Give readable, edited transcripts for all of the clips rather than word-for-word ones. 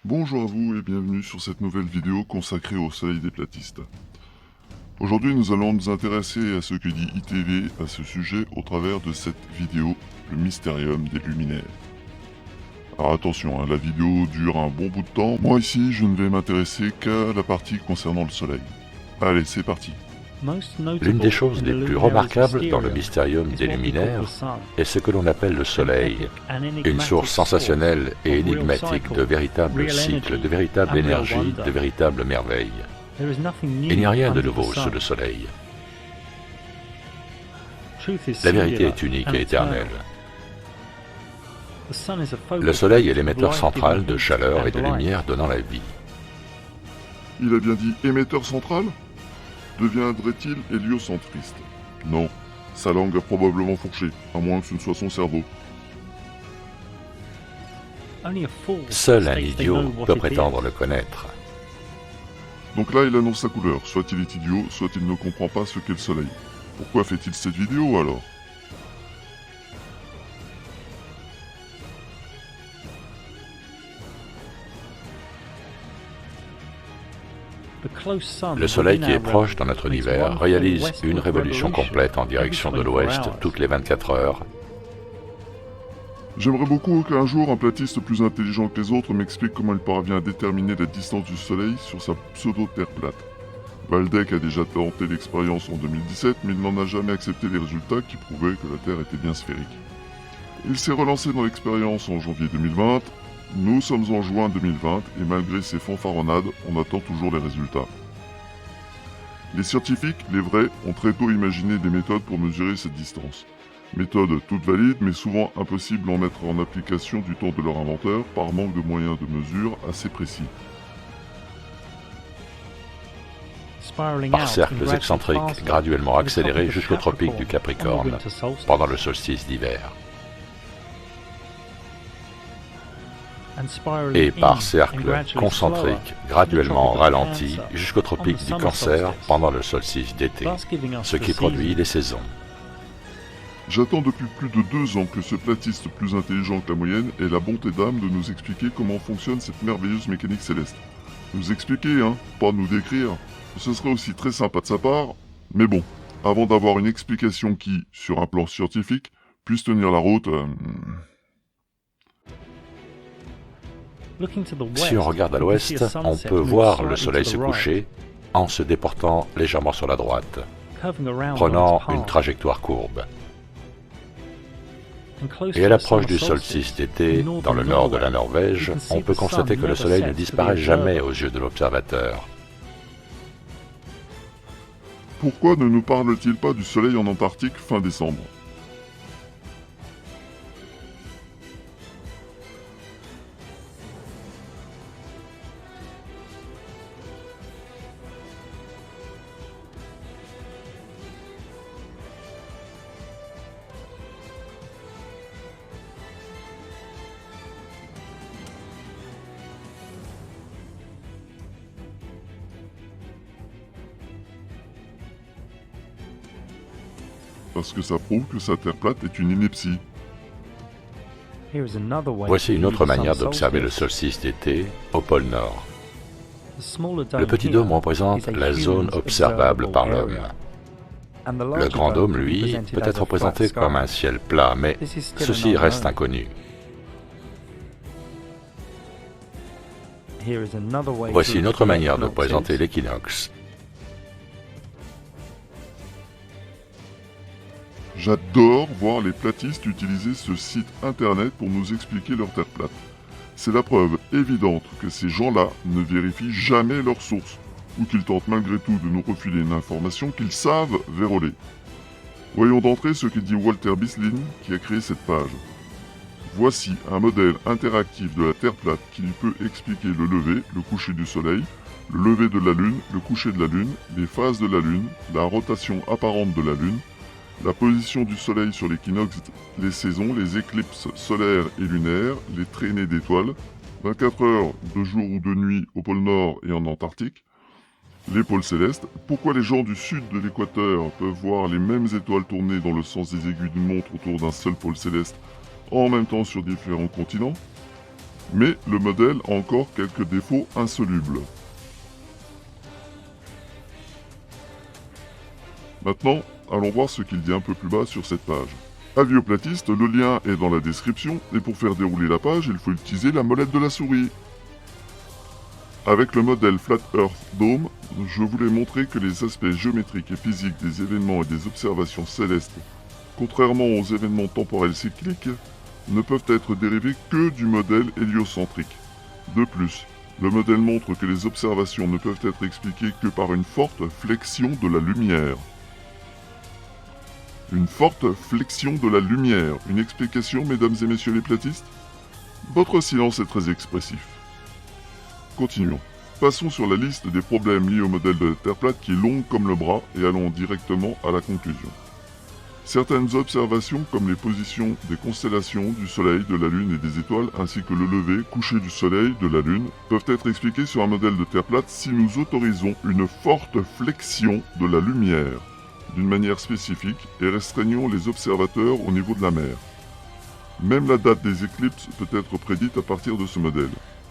Bonjour à vous et bienvenue sur cette nouvelle vidéo consacrée au soleil des platistes. Aujourd'hui nous allons nous intéresser à ce que dit ITV à ce sujet au travers de cette vidéo, le mystérium des luminaires. Alors attention, la vidéo dure un bon bout de temps, moi ici je ne vais m'intéresser qu'à la partie concernant le soleil. Allez, c'est parti. L'une des choses les plus remarquables dans le mystérium des luminaires est ce que l'on appelle le Soleil, une source sensationnelle et énigmatique de véritables cycles, de véritable énergie, de véritables merveilles. Il n'y a rien de nouveau sous le Soleil. La vérité est unique et éternelle. Le Soleil est l'émetteur central de chaleur et de lumière donnant la vie. Il a bien dit émetteur central ? Deviendrait-il héliocentriste? Non, sa langue a probablement fourché, à moins que ce ne soit son cerveau. Seul un idiot peut prétendre le connaître. Donc là il annonce sa couleur, soit il est idiot, soit il ne comprend pas ce qu'est le soleil. Pourquoi fait-il cette vidéo alors? Le Soleil qui est proche dans notre univers réalise une révolution complète en direction de l'Ouest toutes les 24 heures. J'aimerais beaucoup qu'un jour un platiste plus intelligent que les autres m'explique comment il parvient à déterminer la distance du Soleil sur sa pseudo-Terre plate. Valdec a déjà tenté l'expérience en 2017, mais il n'en a jamais accepté les résultats qui prouvaient que la Terre était bien sphérique. Il s'est relancé dans l'expérience en janvier 2020, nous sommes en juin 2020 et malgré ces fanfaronnades, on attend toujours les résultats. Les scientifiques, les vrais, ont très tôt imaginé des méthodes pour mesurer cette distance. Méthodes toutes valides mais souvent impossibles à mettre en application du temps de leur inventeur par manque de moyens de mesure assez précis. Par cercles excentriques graduellement accélérés jusqu'au tropique du Capricorne pendant le solstice d'hiver. Et par cercles concentriques graduellement ralentis jusqu'au tropique du Cancer pendant le solstice d'été, ce qui produit les saisons. J'attends depuis plus de 2 ans que ce platiste plus intelligent que la moyenne ait la bonté d'âme de nous expliquer comment fonctionne cette merveilleuse mécanique céleste. Nous expliquer, pas nous décrire. Ce serait aussi très sympa de sa part, mais bon, avant d'avoir une explication qui, sur un plan scientifique, puisse tenir la route... Si on regarde à l'ouest, on peut voir le soleil se coucher en se déportant légèrement sur la droite, prenant une trajectoire courbe. Et à l'approche du solstice d'été, dans le nord de la Norvège, on peut constater que le soleil ne disparaît jamais aux yeux de l'observateur. Pourquoi ne nous parle-t-il pas du soleil en Antarctique fin décembre? Parce que ça prouve que sa Terre plate est une ineptie. Voici une autre manière d'observer le solstice d'été au pôle Nord. Le petit dôme représente la zone observable par l'homme. Le grand dôme, lui, peut être représenté comme un ciel plat, mais ceci reste inconnu. Voici une autre manière de présenter l'équinoxe. J'adore voir les platistes utiliser ce site internet pour nous expliquer leur Terre plate. C'est la preuve évidente que ces gens-là ne vérifient jamais leurs sources, ou qu'ils tentent malgré tout de nous refiler une information qu'ils savent véroler. Voyons d'entrée ce que dit Walter Bislin qui a créé cette page. Voici un modèle interactif de la Terre plate qui lui peut expliquer le lever, le coucher du soleil, le lever de la Lune, le coucher de la Lune, les phases de la Lune, la rotation apparente de la Lune, la position du soleil sur l'équinoxe, les saisons, les éclipses solaires et lunaires, les traînées d'étoiles, 24 heures de jour ou de nuit au pôle Nord et en Antarctique, les pôles célestes, pourquoi les gens du sud de l'équateur peuvent voir les mêmes étoiles tourner dans le sens des aiguilles d'une montre autour d'un seul pôle céleste en même temps sur différents continents, Mais le modèle a encore quelques défauts insolubles. Maintenant, allons voir ce qu'il dit un peu plus bas sur cette page. Avis aux platistes, le lien est dans la description, et pour faire dérouler la page, il faut utiliser la molette de la souris. Avec le modèle Flat Earth Dome, je voulais montrer que les aspects géométriques et physiques des événements et des observations célestes, contrairement aux événements temporels cycliques, ne peuvent être dérivés que du modèle héliocentrique. De plus, le modèle montre que les observations ne peuvent être expliquées que par une forte flexion de la lumière. Une forte flexion de la lumière. Une explication, mesdames et messieurs les platistes? Votre silence est très expressif. Continuons. Passons sur la liste des problèmes liés au modèle de la Terre plate qui est longue comme le bras et allons directement à la conclusion. Certaines observations comme les positions des constellations, du Soleil, de la Lune et des étoiles ainsi que le lever, coucher du Soleil, de la Lune peuvent être expliquées sur un modèle de Terre plate si nous autorisons une forte flexion de la lumière d'une manière spécifique et restreignons les observateurs au niveau de la mer. Même la date des éclipses peut être prédite à partir de ce modèle.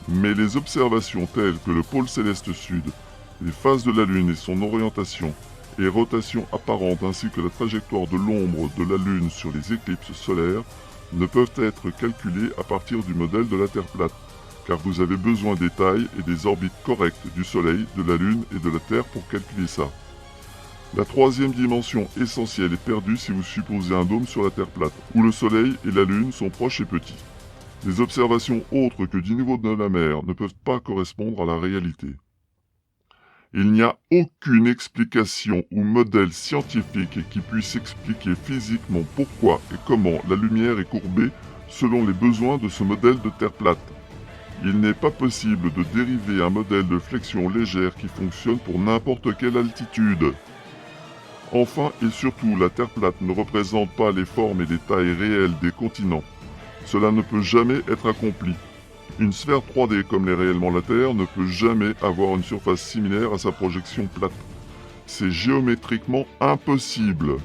Mais les observations telles que le pôle céleste sud, les phases de la Lune et son orientation, et rotation apparente ainsi que la trajectoire de l'ombre de la Lune sur les éclipses solaires ne peuvent être calculées à partir du modèle de la Terre plate, car vous avez besoin des tailles et des orbites correctes du Soleil, de la Lune et de la Terre pour calculer ça. La troisième dimension essentielle est perdue si vous supposez un dôme sur la Terre plate, où le Soleil et la Lune sont proches et petits. Les observations autres que du niveau de la mer ne peuvent pas correspondre à la réalité. Il n'y a aucune explication ou modèle scientifique qui puisse expliquer physiquement pourquoi et comment la lumière est courbée selon les besoins de ce modèle de Terre plate. Il n'est pas possible de dériver un modèle de flexion légère qui fonctionne pour n'importe quelle altitude. Enfin et surtout, la Terre plate ne représente pas les formes et les tailles réelles des continents. Cela ne peut jamais être accompli. Une sphère 3D comme l'est réellement la Terre ne peut jamais avoir une surface similaire à sa projection plate. C'est géométriquement impossible.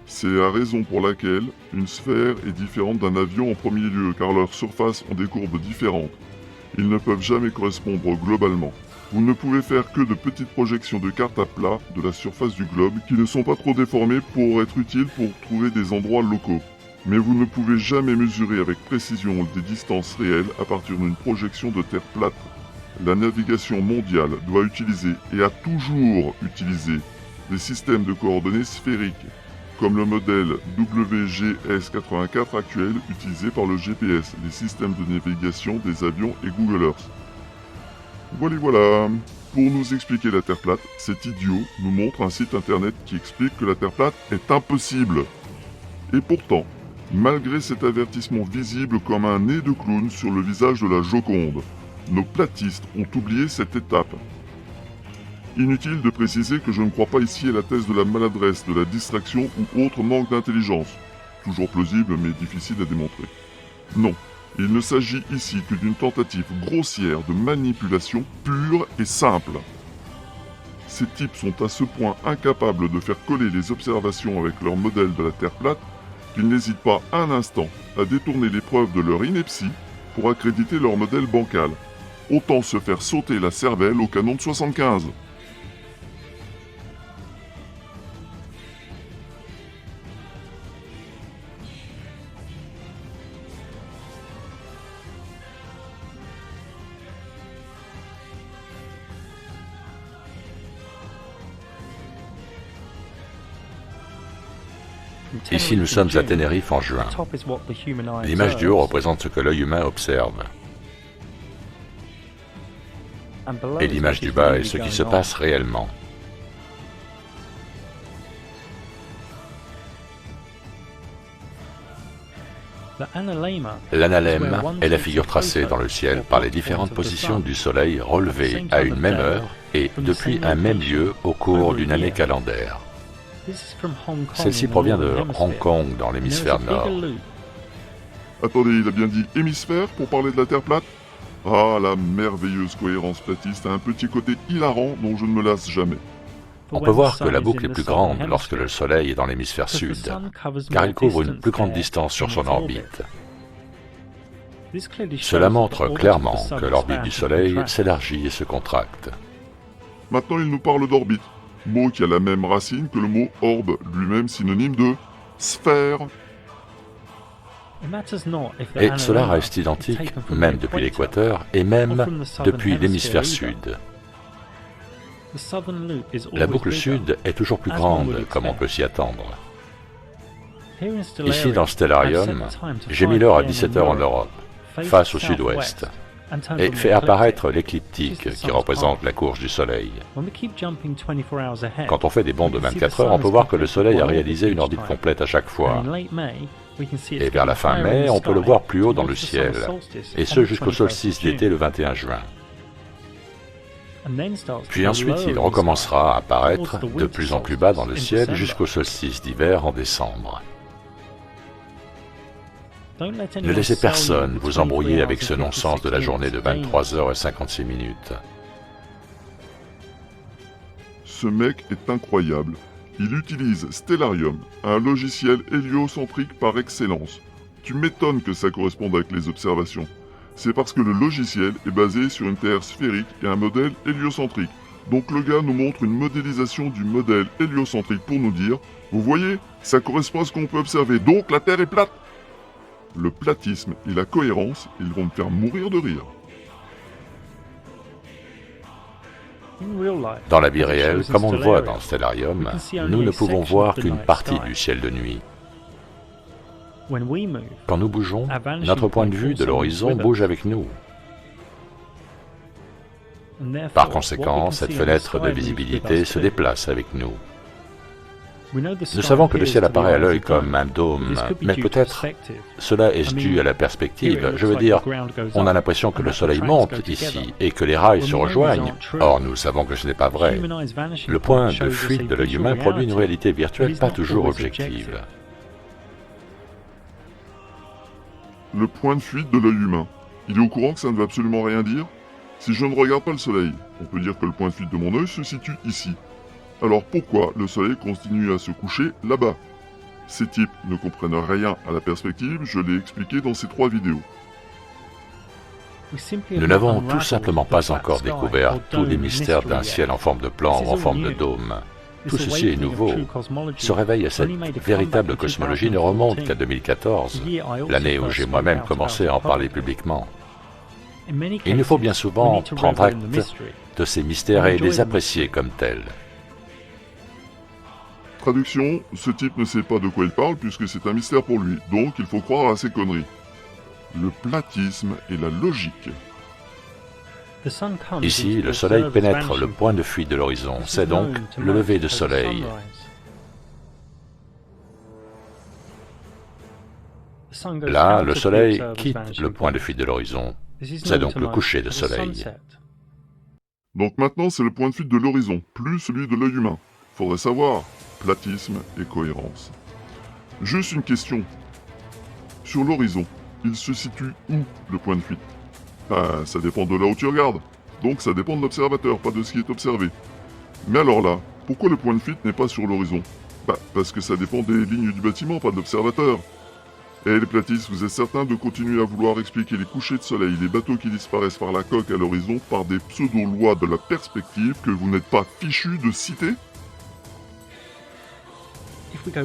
C'est la raison pour laquelle une sphère est différente d'un avion en premier lieu, car leurs surfaces ont des courbes différentes. Ils ne peuvent jamais correspondre globalement. Vous ne pouvez faire que de petites projections de cartes à plat de la surface du globe qui ne sont pas trop déformées pour être utiles pour trouver des endroits locaux. Mais vous ne pouvez jamais mesurer avec précision des distances réelles à partir d'une projection de Terre plate. La navigation mondiale doit utiliser et a toujours utilisé des systèmes de coordonnées sphériques, comme le modèle WGS84 actuel utilisé par le GPS, les systèmes de navigation des avions et Google Earth. Voilà. Pour nous expliquer la Terre plate, cet idiot nous montre un site internet qui explique que la Terre plate est impossible. Et pourtant, malgré cet avertissement visible comme un nez de clown sur le visage de la Joconde, nos platistes ont oublié cette étape. Inutile de préciser que je ne crois pas ici à la thèse de la maladresse, de la distraction ou autre manque d'intelligence. Toujours plausible mais difficile à démontrer. Non, il ne s'agit ici que d'une tentative grossière de manipulation pure et simple. Ces types sont à ce point incapables de faire coller les observations avec leur modèle de la Terre plate qu'ils n'hésitent pas un instant à détourner les preuves de leur ineptie pour accréditer leur modèle bancal. Autant se faire sauter la cervelle au canon de 75. Ici, nous sommes à Tenerife en juin. L'image du haut représente ce que l'œil humain observe. Et l'image du bas est ce qui se passe réellement. L'analème est la figure tracée dans le ciel par les différentes positions du Soleil relevées à une même heure et depuis un même lieu au cours d'une année calendaire. Celle-ci provient de Hong Kong dans l'hémisphère nord. Attendez, il a bien dit hémisphère pour parler de la Terre plate? Ah, la merveilleuse cohérence platiste a un petit côté hilarant dont je ne me lasse jamais. On peut voir que la boucle est plus grande lorsque le Soleil est dans l'hémisphère sud, car il couvre une plus grande distance sur son orbite. Cela montre clairement que l'orbite du Soleil s'élargit et se contracte. Maintenant, il nous parle d'orbite, mot qui a la même racine que le mot orbe, lui-même synonyme de sphère. Et cela reste identique, même depuis l'équateur et même depuis l'hémisphère sud. La boucle sud est toujours plus grande, comme on peut s'y attendre. Ici, dans Stellarium, j'ai mis l'heure à 17h en Europe, face au sud-ouest, et fait apparaître l'écliptique qui représente la course du Soleil. Quand on fait des bonds de 24 heures, on peut voir que le Soleil a réalisé une orbite complète à chaque fois. Et vers la fin mai, on peut le voir plus haut dans le ciel, et ce jusqu'au solstice d'été le 21 juin. Puis ensuite, il recommencera à apparaître de plus en plus bas dans le ciel jusqu'au solstice d'hiver en décembre. Ne laissez personne vous embrouiller avec ce non-sens de la journée de 23h56. Ce mec est incroyable. Il utilise Stellarium, un logiciel héliocentrique par excellence. Tu m'étonnes que ça corresponde avec les observations. C'est parce que le logiciel est basé sur une Terre sphérique et un modèle héliocentrique. Donc le gars nous montre une modélisation du modèle héliocentrique pour nous dire « Vous voyez, ça correspond à ce qu'on peut observer, donc la Terre est plate !» Le platisme et la cohérence, ils vont me faire mourir de rire. Dans la vie réelle, comme on le voit dans Stellarium, nous ne pouvons voir qu'une partie du ciel de nuit. Quand nous bougeons, notre point de vue de l'horizon bouge avec nous. Par conséquent, cette fenêtre de visibilité se déplace avec nous. Nous savons que le ciel apparaît à l'œil comme un dôme, mais peut-être cela est dû à la perspective. Je veux dire, on a l'impression que le soleil monte ici et que les rails se rejoignent. Or, nous savons que ce n'est pas vrai. Le point de fuite de l'œil humain produit une réalité virtuelle pas toujours objective. Le point de fuite de l'œil humain. Il est au courant que ça ne veut absolument rien dire? Si je ne regarde pas le soleil, on peut dire que le point de fuite de mon œil se situe ici. Alors pourquoi le soleil continue à se coucher là-bas? Ces types ne comprennent rien à la perspective, je l'ai expliqué dans ces 3 vidéos. Nous n'avons tout simplement pas encore découvert tous les mystères d'un ciel en forme de plan ou en forme de dôme. Tout ceci est nouveau. Ce réveil à cette véritable cosmologie ne remonte qu'à 2014, l'année où j'ai moi-même commencé à en parler publiquement. Il nous faut bien souvent prendre acte de ces mystères et les apprécier comme tels. Traduction, ce type ne sait pas de quoi il parle puisque c'est un mystère pour lui, donc il faut croire à ses conneries. Le platisme et la logique. Ici, le soleil pénètre le point de fuite de l'horizon, c'est donc le lever de soleil. Là, le soleil quitte le point de fuite de l'horizon, c'est donc le coucher de soleil. Donc maintenant, c'est le point de fuite de l'horizon, plus celui de l'œil humain. Faudrait savoir, platisme et cohérence. Juste une question. Sur l'horizon, il se situe où, le point de fuite? Ça dépend de là où tu regardes. Donc ça dépend de l'observateur, pas de ce qui est observé. Mais alors là, pourquoi le point de fuite n'est pas sur l'horizon? Parce que ça dépend des lignes du bâtiment, pas de l'observateur. Et les platistes, vous êtes certains de continuer à vouloir expliquer les couchers de soleil, les bateaux qui disparaissent par la coque à l'horizon par des pseudo-lois de la perspective que vous n'êtes pas fichus de citer?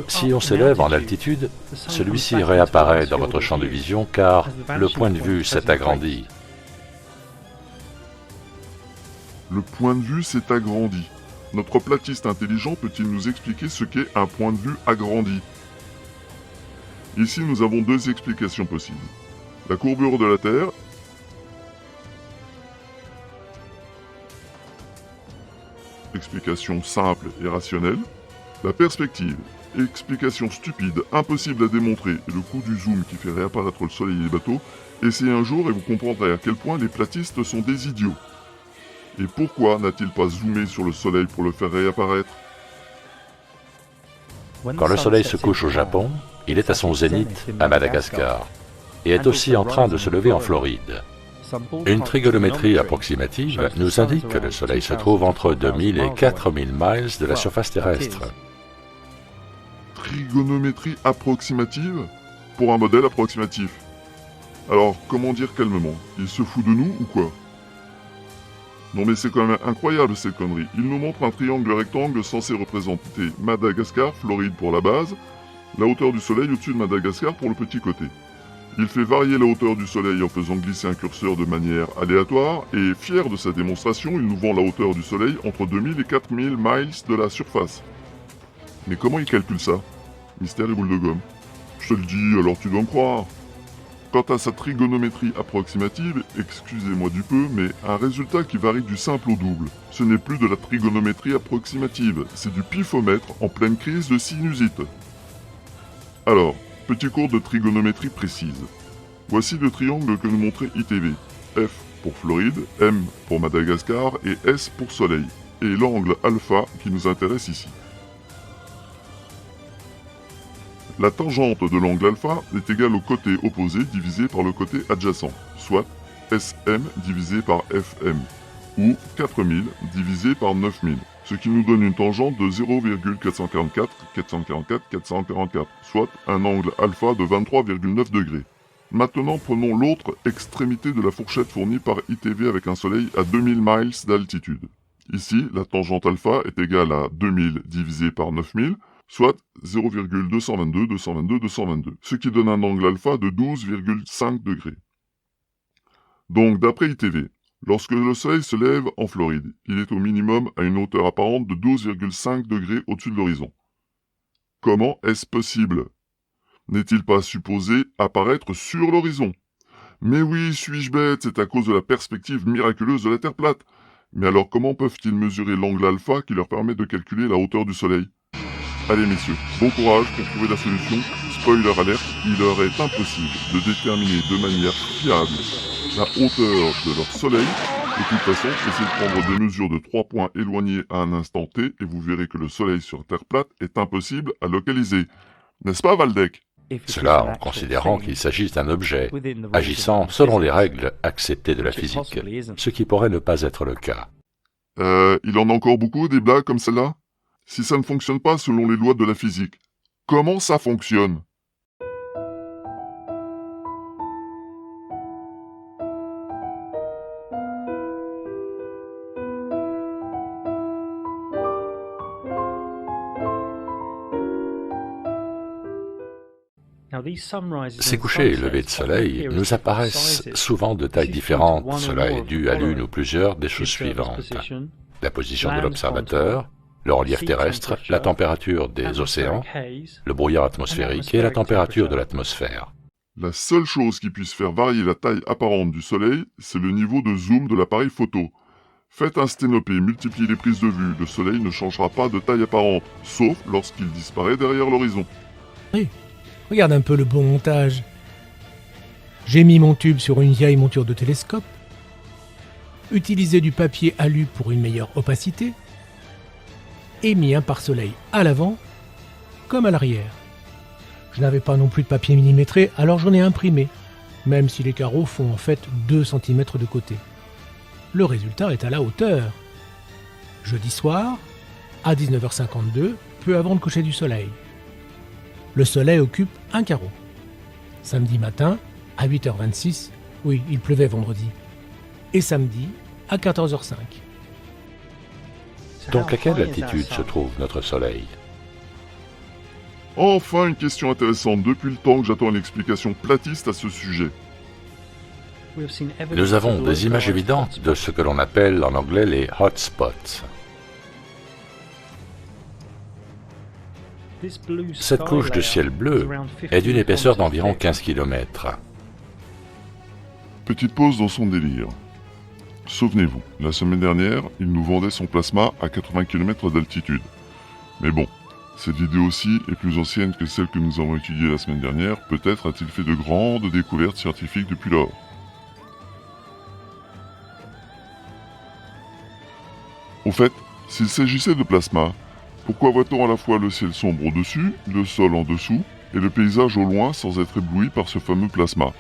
Si on s'élève en altitude, celui-ci réapparaît dans votre champ de vision car le point de vue s'est agrandi. Le point de vue s'est agrandi. Notre platiste intelligent peut-il nous expliquer ce qu'est un point de vue agrandi? Ici, nous avons 2 explications possibles. La courbure de la Terre explication simple et rationnelle. La perspective, explication stupide, impossible à démontrer, et le coup du zoom qui fait réapparaître le soleil et les bateaux. Essayez un jour et vous comprendrez à quel point les platistes sont des idiots. Et pourquoi n'a-t-il pas zoomé sur le soleil pour le faire réapparaître? Quand le soleil se couche au Japon, il est à son zénith à Madagascar, et est aussi en train de se lever en Floride. Une trigonométrie approximative nous indique que le soleil se trouve entre 2000 et 4000 miles de la surface terrestre. Trigonométrie approximative? Pour un modèle approximatif. Alors, comment dire calmement? Il se fout de nous ou quoi? Non mais c'est quand même incroyable cette connerie. Il nous montre un triangle rectangle censé représenter Madagascar, Floride pour la base, la hauteur du soleil au-dessus de Madagascar pour le petit côté. Il fait varier la hauteur du soleil en faisant glisser un curseur de manière aléatoire, et fier de sa démonstration, il nous vend la hauteur du soleil entre 2000 et 4000 miles de la surface. Mais comment il calcule ça? Mystère et boule de gomme. Je te le dis, alors tu dois me croire. Quant à sa trigonométrie approximative, excusez-moi du peu, mais un résultat qui varie du simple au double. Ce n'est plus de la trigonométrie approximative, c'est du pifomètre en pleine crise de sinusite. Alors, petit cours de trigonométrie précise. Voici le triangle que nous montrait ITV. F pour Floride, M pour Madagascar et S pour Soleil. Et l'angle alpha qui nous intéresse ici. La tangente de l'angle alpha est égale au côté opposé divisé par le côté adjacent, soit SM divisé par FM, ou 4000 divisé par 9000, ce qui nous donne une tangente de 0,444, soit un angle alpha de 23,9 degrés. Maintenant prenons l'autre extrémité de la fourchette fournie par ITV avec un soleil à 2000 miles d'altitude. Ici, la tangente alpha est égale à 2000 divisé par 9000, soit 0,222, ce qui donne un angle alpha de 12,5 degrés. Donc, d'après ITV, lorsque le soleil se lève en Floride, il est au minimum à une hauteur apparente de 12,5 degrés au-dessus de l'horizon. Comment est-ce possible? N'est-il pas supposé apparaître sur l'horizon? Mais oui, suis-je bête, c'est à cause de la perspective miraculeuse de la Terre plate. Mais alors comment peuvent-ils mesurer l'angle alpha qui leur permet de calculer la hauteur du soleil? Allez messieurs, bon courage pour trouver la solution. Spoiler alerte, il leur est impossible de déterminer de manière fiable la hauteur de leur soleil. De toute façon, essayez de prendre des mesures de 3 points éloignés à un instant T et vous verrez que le soleil sur Terre plate est impossible à localiser. N'est-ce pas Valdec? Cela en considérant qu'il s'agisse d'un objet agissant selon les règles acceptées de la physique, ce qui pourrait ne pas être le cas. Il en a encore beaucoup des blagues comme celle-là? Si ça ne fonctionne pas selon les lois de la physique, comment ça fonctionne? Ces couchers et levées de soleil nous apparaissent souvent de tailles différentes. Cela est dû à l'une ou plusieurs des choses suivantes. La position de l'observateur, le relief terrestre, la température des océans, le brouillard atmosphérique et la température de l'atmosphère. La seule chose qui puisse faire varier la taille apparente du soleil, c'est le niveau de zoom de l'appareil photo. Faites un sténopé, multipliez les prises de vue, le soleil ne changera pas de taille apparente, sauf lorsqu'il disparaît derrière l'horizon. Oui. Regarde un peu le bon montage. J'ai mis mon tube sur une vieille monture de télescope, utilisé du papier alu pour une meilleure opacité, et mis un pare-soleil à l'avant comme à l'arrière. Je n'avais pas non plus de papier millimétré, alors j'en ai imprimé, même si les carreaux font en fait 2 cm de côté. Le résultat est à la hauteur. Jeudi soir, à 19h52, peu avant le coucher du soleil. Le soleil occupe un carreau. Samedi matin, à 8h26, oui, il pleuvait vendredi. Et samedi, à 14h05. Donc à quelle altitude se trouve notre soleil? Enfin une question intéressante depuis le temps que j'attends une explication platiste à ce sujet. Nous avons des images évidentes de ce que l'on appelle en anglais les hotspots. Cette couche de ciel bleu est d'une épaisseur d'environ 15 km. Petite pause dans son délire. Souvenez-vous, la semaine dernière, il nous vendait son plasma à 80 km d'altitude. Mais bon, cette vidéo-ci est plus ancienne que celle que nous avons étudiée la semaine dernière, peut-être a-t-il fait de grandes découvertes scientifiques depuis lors. Au fait, s'il s'agissait de plasma, pourquoi voit-on à la fois le ciel sombre au-dessus, le sol en dessous, et le paysage au loin sans être ébloui par ce fameux plasma?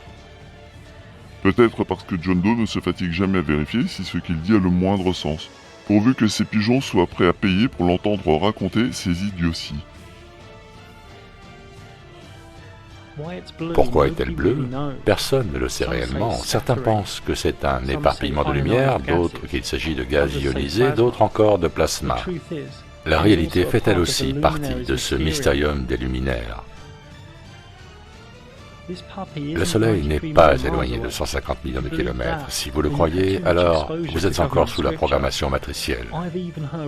Peut-être parce que John Doe ne se fatigue jamais à vérifier si ce qu'il dit a le moindre sens, pourvu que ses pigeons soient prêts à payer pour l'entendre raconter ses idioties. Pourquoi est-elle bleue? Personne ne le sait réellement. Certains pensent que c'est un éparpillement de lumière, d'autres qu'il s'agit de gaz ionisé, d'autres encore de plasma. La réalité fait elle aussi partie de ce mystérium des luminaires. Le Soleil n'est pas éloigné de 150 millions de kilomètres. Si vous le croyez, alors vous êtes encore sous la programmation matricielle.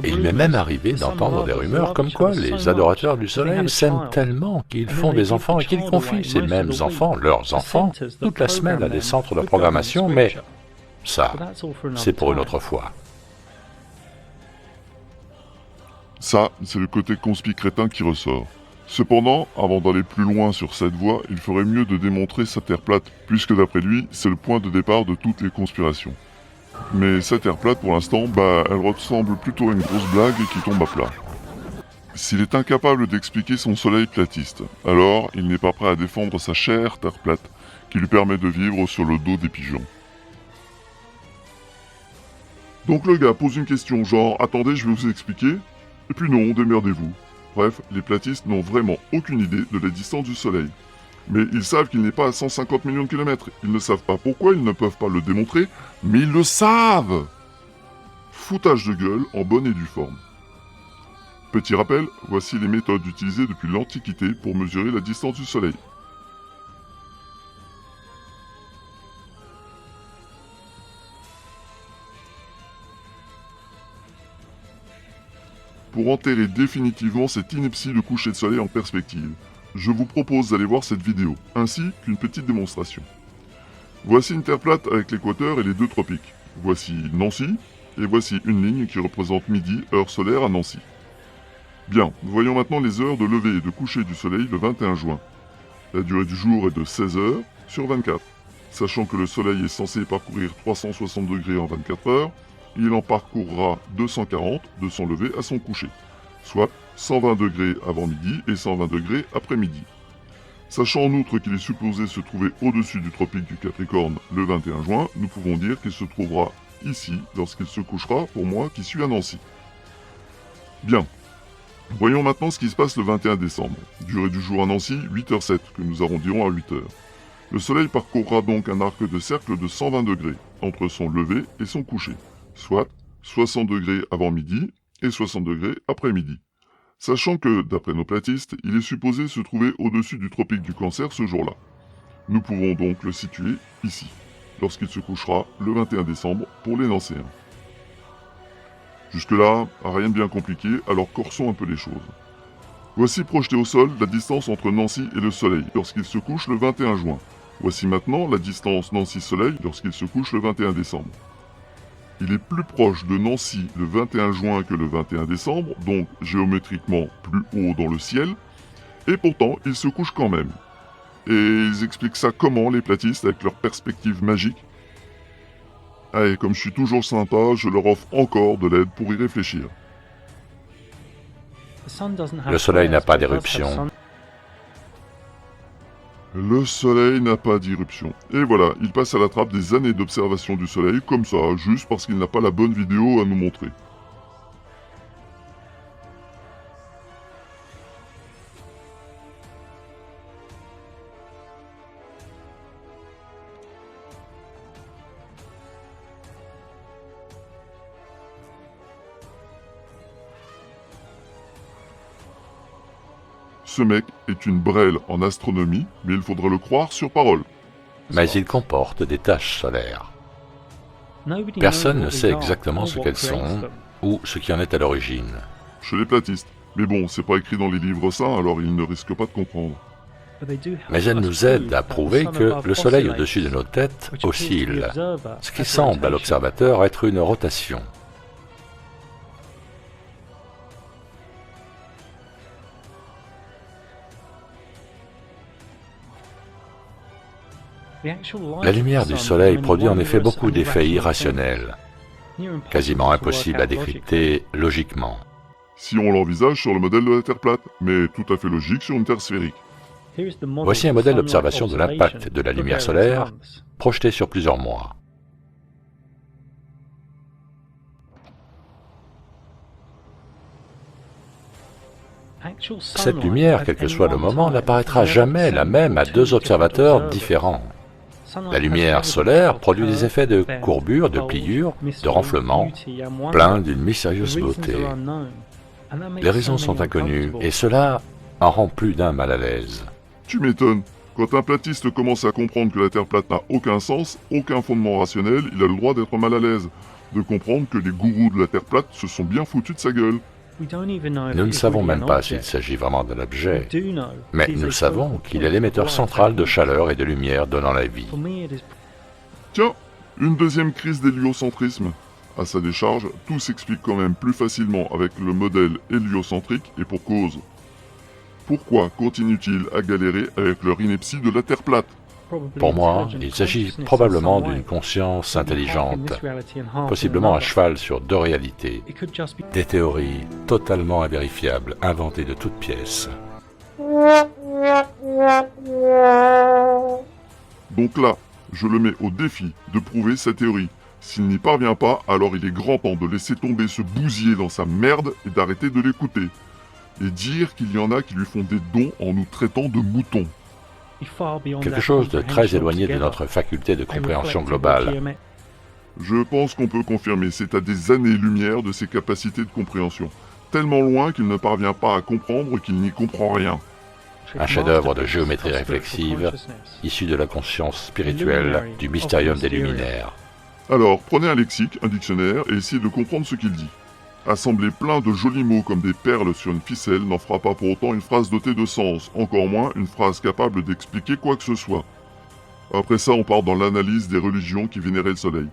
Et il m'est même arrivé d'entendre des rumeurs comme quoi les adorateurs du Soleil s'aiment tellement qu'ils font des enfants et qu'ils confient ces mêmes enfants, leurs enfants, toute la semaine à des centres de programmation, mais ça, c'est pour une autre fois. Ça, c'est le côté conspi crétin qui ressort. Cependant, avant d'aller plus loin sur cette voie, il ferait mieux de démontrer sa Terre plate, puisque d'après lui, c'est le point de départ de toutes les conspirations. Mais sa Terre plate, pour l'instant, elle ressemble plutôt à une grosse blague qui tombe à plat. S'il est incapable d'expliquer son soleil platiste, alors il n'est pas prêt à défendre sa chère Terre plate, qui lui permet de vivre sur le dos des pigeons. Donc le gars pose une question genre « Attendez, je vais vous expliquer ?» Et puis non, démerdez-vous. Bref, les platistes n'ont vraiment aucune idée de la distance du Soleil. Mais ils savent qu'il n'est pas à 150 millions de kilomètres. Ils ne savent pas pourquoi, ils ne peuvent pas le démontrer, mais ils le savent! Foutage de gueule en bonne et due forme. Petit rappel, voici les méthodes utilisées depuis l'Antiquité pour mesurer la distance du Soleil. Pour enterrer définitivement cette ineptie de coucher de soleil en perspective, je vous propose d'aller voir cette vidéo, ainsi qu'une petite démonstration. Voici une Terre plate avec l'équateur et les deux tropiques. Voici Nancy, et voici une ligne qui représente midi, heure solaire à Nancy. Bien, voyons maintenant les heures de lever et de coucher du soleil le 21 juin. La durée du jour est de 16 heures sur 24. Sachant que le soleil est censé parcourir 360 degrés en 24 heures, il en parcourra 240 de son lever à son coucher, soit 120 degrés avant midi et 120 degrés après midi. Sachant en outre qu'il est supposé se trouver au-dessus du tropique du Capricorne le 21 juin, nous pouvons dire qu'il se trouvera ici lorsqu'il se couchera pour moi qui suis à Nancy. Bien. Voyons maintenant ce qui se passe le 21 décembre. Durée du jour à Nancy, 8h07, que nous arrondirons à 8h. Le soleil parcourra donc un arc de cercle de 120 degrés, entre son lever et son coucher, soit 60 degrés avant midi et 60 degrés après midi. Sachant que, d'après nos platistes, il est supposé se trouver au-dessus du tropique du Cancer ce jour-là. Nous pouvons donc le situer ici, lorsqu'il se couchera le 21 décembre pour les Nancéens. Jusque-là, rien de bien compliqué, alors corsons un peu les choses. Voici projeté au sol la distance entre Nancy et le Soleil lorsqu'il se couche le 21 juin. Voici maintenant la distance Nancy-Soleil lorsqu'il se couche le 21 décembre. Il est plus proche de Nancy le 21 juin que le 21 décembre, donc géométriquement plus haut dans le ciel, et pourtant il se couche quand même. Et ils expliquent ça comment, les platistes, avec leur perspective magique? Allez, comme je suis toujours sympa, je leur offre encore de l'aide pour y réfléchir. Le Soleil n'a pas d'éruption. Le Soleil n'a pas d'irruption. Et voilà, il passe à la trappe des années d'observation du Soleil, comme ça, juste parce qu'il n'a pas la bonne vidéo à nous montrer. Ce mec est une brêle en astronomie, mais il faudra le croire sur parole. Mais il comporte des taches solaires. Personne ne sait exactement ce qu'elles sont ou ce qui en est à l'origine. Chez les platistes. Mais bon, c'est pas écrit dans les livres saints, alors ils ne risquent pas de comprendre. Mais elles nous aident à prouver que le Soleil au-dessus de nos têtes oscille, ce qui semble à l'observateur être une rotation. La lumière du Soleil produit en effet beaucoup d'effets irrationnels, quasiment impossibles à décrypter logiquement. Si on l'envisage sur le modèle de la Terre plate, mais tout à fait logique sur une Terre sphérique. Voici un modèle d'observation de l'impact de la lumière solaire projeté sur plusieurs mois. Cette lumière, quel que soit le moment, n'apparaîtra jamais la même à deux observateurs différents. La lumière solaire produit des effets de courbure, de pliure, de renflement, pleins d'une mystérieuse beauté. Les raisons sont inconnues, et cela en rend plus d'un mal à l'aise. Tu m'étonnes. Quand un platiste commence à comprendre que la Terre plate n'a aucun sens, aucun fondement rationnel, il a le droit d'être mal à l'aise. De comprendre que les gourous de la Terre plate se sont bien foutus de sa gueule. Nous ne savons même pas s'il s'agit vraiment d'un objet, mais nous savons qu'il est l'émetteur central de chaleur et de lumière donnant la vie. Tiens, une deuxième crise d'héliocentrisme. À sa décharge, tout s'explique quand même plus facilement avec le modèle héliocentrique et pour cause. Pourquoi continuent-ils à galérer avec leur ineptie de la Terre plate? Pour moi, il s'agit probablement d'une conscience intelligente, possiblement à cheval sur deux réalités, des théories totalement invérifiables, inventées de toutes pièces. Donc là, je le mets au défi de prouver sa théorie. S'il n'y parvient pas, alors il est grand temps de laisser tomber ce bousiller dans sa merde et d'arrêter de l'écouter. Et dire qu'il y en a qui lui font des dons en nous traitant de moutons. Quelque chose de très éloigné de notre faculté de compréhension globale. Je pense qu'on peut confirmer, c'est à des années-lumière de ses capacités de compréhension. Tellement loin qu'il ne parvient pas à comprendre qu'il n'y comprend rien. Un chef-d'œuvre de géométrie réflexive, issu de la conscience spirituelle du mystérium des luminaires. Alors, prenez un lexique, un dictionnaire, et essayez de comprendre ce qu'il dit. Assembler plein de jolis mots comme des perles sur une ficelle n'en fera pas pour autant une phrase dotée de sens, encore moins une phrase capable d'expliquer quoi que ce soit. Après ça, on part dans l'analyse des religions qui vénéraient le soleil.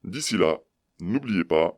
D'ici là, n'oubliez pas,